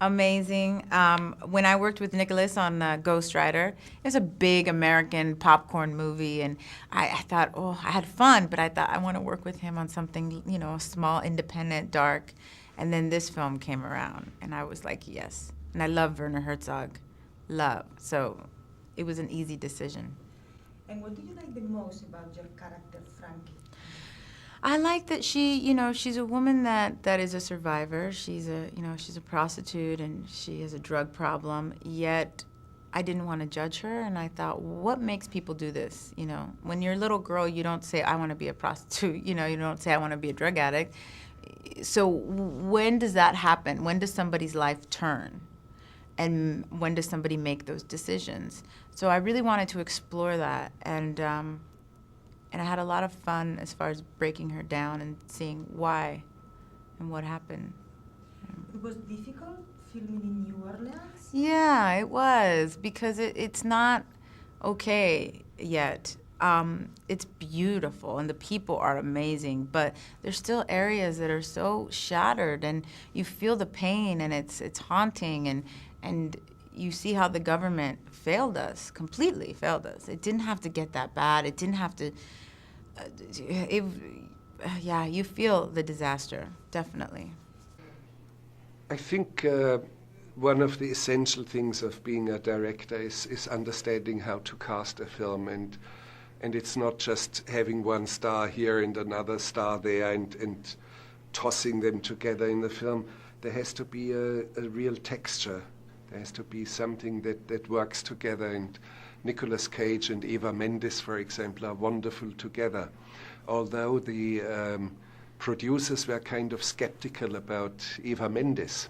Amazing. When I worked with Nicholas on Ghost Rider, it was a big American popcorn movie, and I thought, oh, I had fun, but I thought I want to work with him on something, small, independent, dark. And then this film came around, and I was like, yes. And I love Werner Herzog, so it was an easy decision. And what do you like the most about your character, Frankie? I like that she's a woman that is a survivor. She's a prostitute, and she has a drug problem. Yet, I didn't want to judge her, and I thought, what makes people do this? When you're a little girl, you don't say, I want to be a prostitute. You don't say, I want to be a drug addict. So when does that happen? When does somebody's life turn? And when does somebody make those decisions? So I really wanted to explore that, and I had a lot of fun as far as breaking her down and seeing why and what happened. It was difficult filming in New Orleans? Yeah, it was, because it's not okay yet. It's beautiful, and the people are amazing, but there's still areas that are so shattered, and you feel the pain, and it's haunting, and you see how the government completely failed us. It didn't have to get that bad. It didn't have to, you feel the disaster, definitely. I think one of the essential things of being a director is understanding how to cast a film, and it's not just having one star here and another star there and tossing them together in the film. There has to be a real texture. There has to be something that works together, and Nicolas Cage and Eva Mendes, for example, are wonderful together. Although the producers were kind of skeptical about Eva Mendes.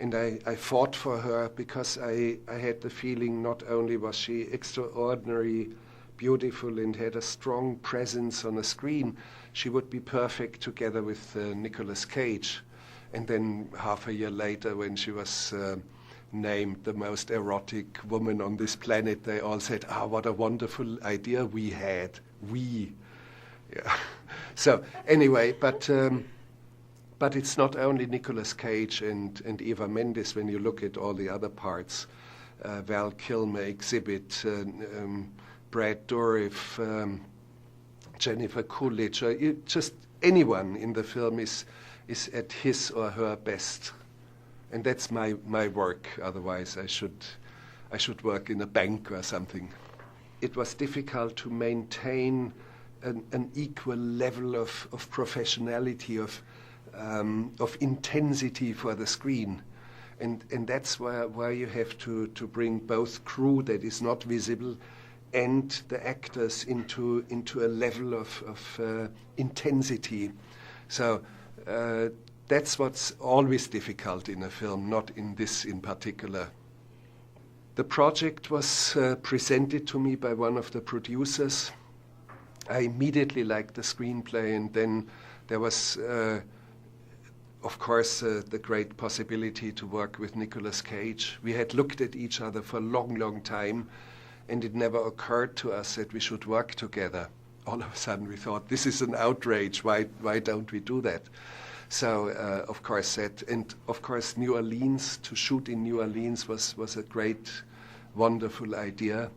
And I fought for her because I had the feeling not only was she extraordinary, beautiful, and had a strong presence on a screen, she would be perfect together with Nicolas Cage. And then half a year later, when she was named the most erotic woman on this planet, they all said, what a wonderful idea we had. Yeah. So anyway, but it's not only Nicolas Cage and Eva Mendes. When you look at all the other parts, Val Kilmer, Exhibit, Brad Dourif, Jennifer Coolidge, just anyone in the film is at his or her best. And that's my work. Otherwise, I should work in a bank or something. It was difficult to maintain an equal level of professionality, of intensity for the screen, and that's where you have to bring both crew that is not visible and the actors into a level of intensity. So. That's what's always difficult in a film, not in this in particular. The project was presented to me by one of the producers. I immediately liked the screenplay, and then there was, of course, the great possibility to work with Nicolas Cage. We had looked at each other for a long, long time, and it never occurred to us that we should work together. All of a sudden we thought, this is an outrage, why don't we do that? So, of course, New Orleans, to shoot in New Orleans was a great, wonderful idea.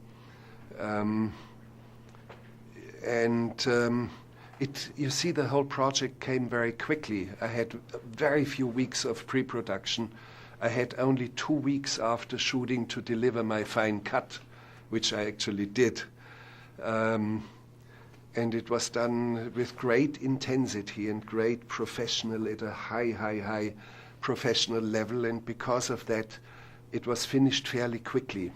You see, the whole project came very quickly. I had very few weeks of pre-production. I had only 2 weeks after shooting to deliver my fine cut, which I actually did. And it was done with great intensity and great professional at a high professional level. And because of that, it was finished fairly quickly.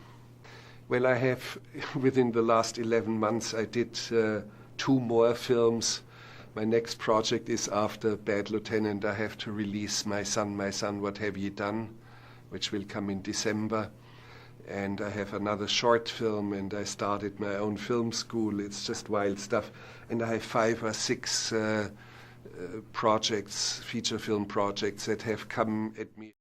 Well, I have, within the last 11 months, I did 2 more films. My next project is after Bad Lieutenant. I have to release My Son, What Have Ye Done?, which will come in December. And I have another short film, and I started my own film school. It's just wild stuff. And I have 5 or 6 projects, feature film projects, that have come at me.